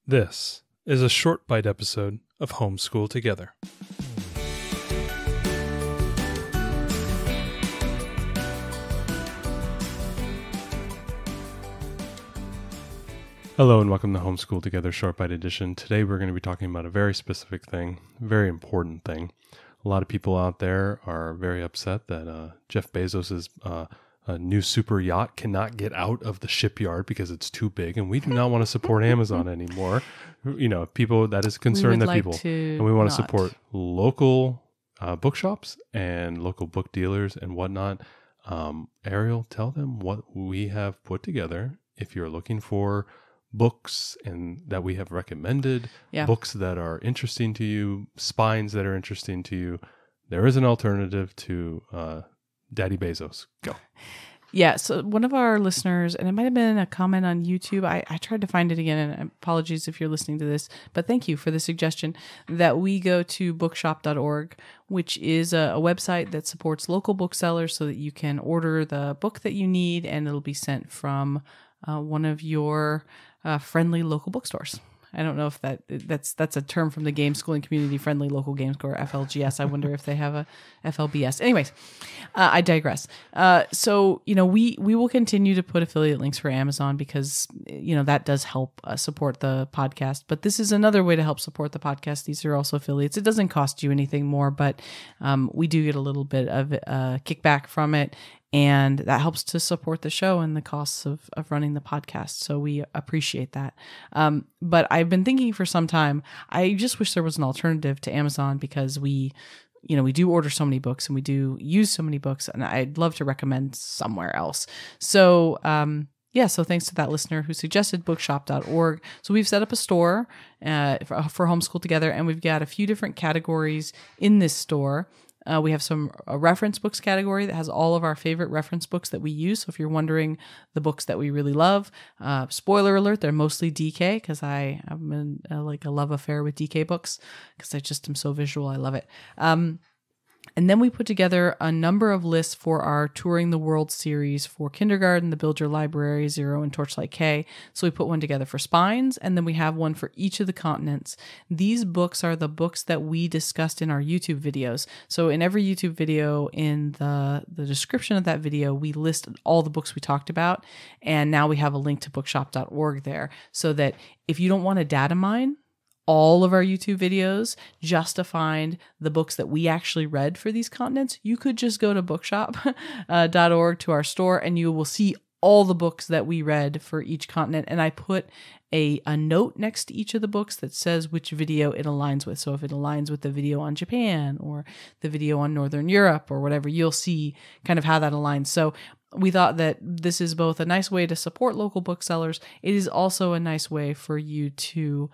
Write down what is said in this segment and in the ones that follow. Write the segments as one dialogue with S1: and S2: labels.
S1: This is a short bite episode of Homeschool Together. Hello and welcome to Homeschool Together Short Bite Edition. Today we're going to be talking about a very specific thing, a very important thing. A lot of people out there are very upset that Jeff Bezos' a new super yacht cannot get out of the shipyard because it's too big, and we do not want to support Amazon anymore. You know, people that is concerned that people, and we want to support local bookshops and local book dealers and whatnot. Ariel, tell them what we have put together. If you're looking for books and that we have recommended, books that are interesting to you, spines that are interesting to you, there is an alternative to Daddy Bezos. Go.
S2: Yeah, so one of our listeners, and it might have been a comment on YouTube, I tried to find it again, and apologies if you're listening to this, but thank you for the suggestion that we go to bookshop.org, which is a website that supports local booksellers so that you can order the book that you need, and it'll be sent from one of your friendly local bookstores. I don't know if that's a term from the game schooling community, friendly local game store, FLGS. I wonder if they have a FLBS. Anyways, I digress. So, you know, we will continue to put affiliate links for Amazon because, you know, that does help support the podcast. But this is another way to help support the podcast. These are also affiliates. It doesn't cost you anything more, but we do get a little bit of kickback from it. And that helps to support the show and the costs of running the podcast. So we appreciate that. But I've been thinking for some time, I just wish there was an alternative to Amazon because we do order so many books and we do use so many books, and I'd love to recommend somewhere else. So, so thanks to that listener who suggested bookshop.org. So we've set up a store for Homeschool Together, and we've got a few different categories in this store. We have a reference books category that has all of our favorite reference books that we use. So if you're wondering the books that we really love, spoiler alert, they're mostly DK because I'm in a love affair with DK books because I just am so visual. I love it. And then we put together a number of lists for our Touring the World series for kindergarten, the Build Your Library, Zero, and Torchlight K. So we put one together for spines, and then we have one for each of the continents. These books are the books that we discussed in our YouTube videos. So in every YouTube video, in the description of that video, we list all the books we talked about, and now we have a link to bookshop.org there so that if you don't want to data mine all of our YouTube videos just to find the books that we actually read for these continents, you could just go to bookshop.org to our store and you will see all the books that we read for each continent. And I put a note next to each of the books that says which video it aligns with. So if it aligns with the video on Japan or the video on Northern Europe or whatever, you'll see kind of how that aligns. So we thought that this is both a nice way to support local booksellers. It is also a nice way for you to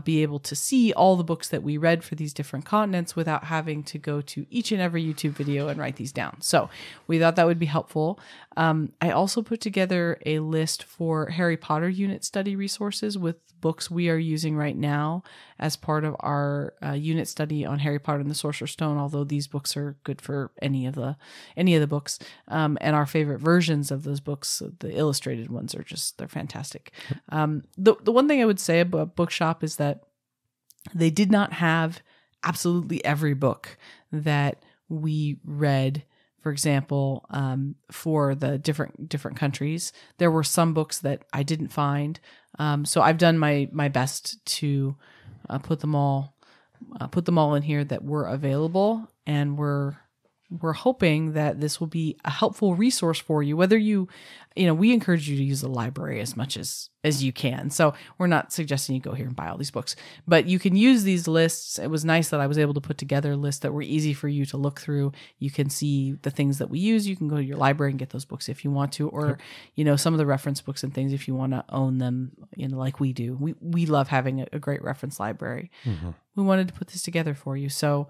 S2: be able to see all the books that we read for these different continents without having to go to each and every YouTube video and write these down. So we thought that would be helpful. I also put together a list for Harry Potter unit study resources with books we are using right now as part of our unit study on Harry Potter and the Sorcerer's Stone, although these books are good for any of the books. And our favorite versions of those books, the illustrated ones, they're fantastic. The one thing I would say about Bookshop is that they did not have absolutely every book that we read. For example, for the different countries, there were some books that I didn't find. So I've done my best to put them all in here that were available, and we're hoping that this will be a helpful resource for you. Whether we encourage you to use the library as much as you can. So we're not suggesting you go here and buy all these books, but you can use these lists. It was nice that I was able to put together lists that were easy for you to look through. You can see the things that we use. You can go to your library and get those books if you want to, or, some of the reference books and things if you want to own them, like we do. We love having a great reference library. Mm-hmm. We wanted to put this together for you. So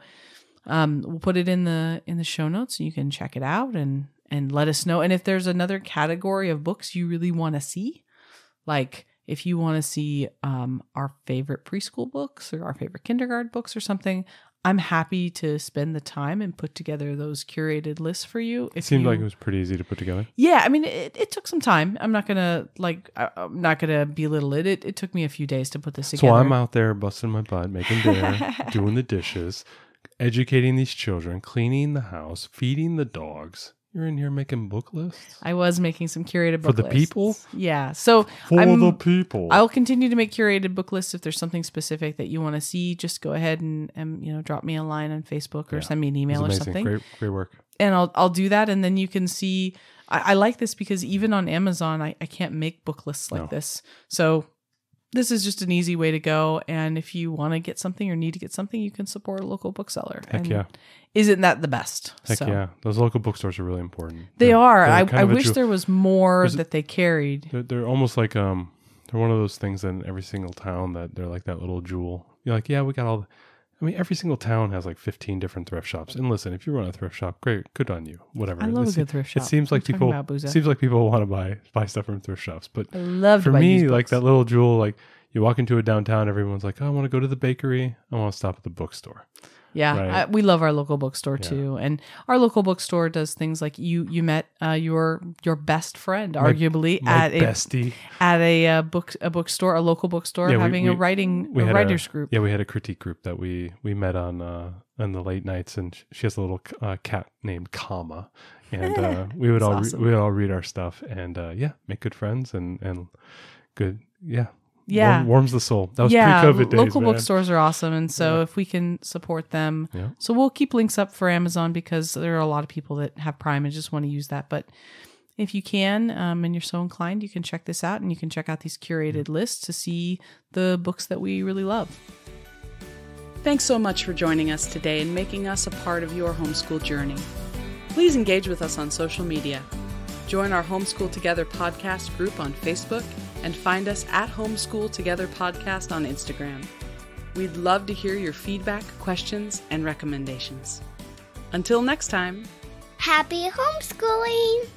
S2: we'll put it in the show notes and you can check it out and let us know. And if there's another category of books you really want to see, like if you want to see our favorite preschool books or our favorite kindergarten books or something, I'm happy to spend the time and put together those curated lists for you.
S1: It seemed like it was pretty easy to put together.
S2: Yeah, I mean, it took some time. I'm not gonna belittle it. It took me a few days to put this together.
S1: So I'm out there busting my butt, making dinner, doing the dishes, educating these children, cleaning the house, feeding the dogs. You're in here making book lists?
S2: I was making some curated book
S1: lists. For the people?
S2: Yeah. So
S1: the people.
S2: I'll continue to make curated book lists. If there's something specific that you want to see, just go ahead and drop me a line on Facebook or send me an email or something.
S1: Great work.
S2: And I'll do that, and then you can see. I like this because even on Amazon, I can't make book lists like this. So this is just an easy way to go. And if you want to get something or need to get something, you can support a local bookseller.
S1: Heck yeah.
S2: Isn't that the best?
S1: Heck yeah. Those local bookstores are really important.
S2: They are. I wish there was more that they carried.
S1: They're almost like, they're one of those things in every single town that they're like that little jewel. You're like, yeah, we got all every single town has like 15 different thrift shops. And listen, if you run a thrift shop, great, good on you. Whatever.
S2: I love a good thrift shop.
S1: It seems like people want to buy stuff from thrift shops. But
S2: I love
S1: for me, like that little jewel, like you walk into a downtown, everyone's like, oh, I want to go to the bakery. I want to stop at the bookstore.
S2: Yeah, right? We love our local bookstore too, and our local bookstore does things like you met your best friend, arguably
S1: my bestie
S2: at a bookstore, a local bookstore, having a writers group.
S1: Yeah, we had a critique group that we met on the late nights, and she has a little cat named Kama, and we would all read our stuff, and make good friends and good warms the soul. That was pre-COVID days.
S2: Local bookstores are awesome, and so if we can support them, so we'll keep links up for Amazon because there are a lot of people that have Prime and just want to use that. But if you can, and you're so inclined, you can check this out, and you can check out these curated lists to see the books that we really love. Thanks so much for joining us today and making us a part of your homeschool journey. Please engage with us on social media. Join our Homeschool Together podcast group on Facebook and find us at Homeschool Together Podcast on Instagram. We'd love to hear your feedback, questions, and recommendations. Until next time,
S3: happy homeschooling!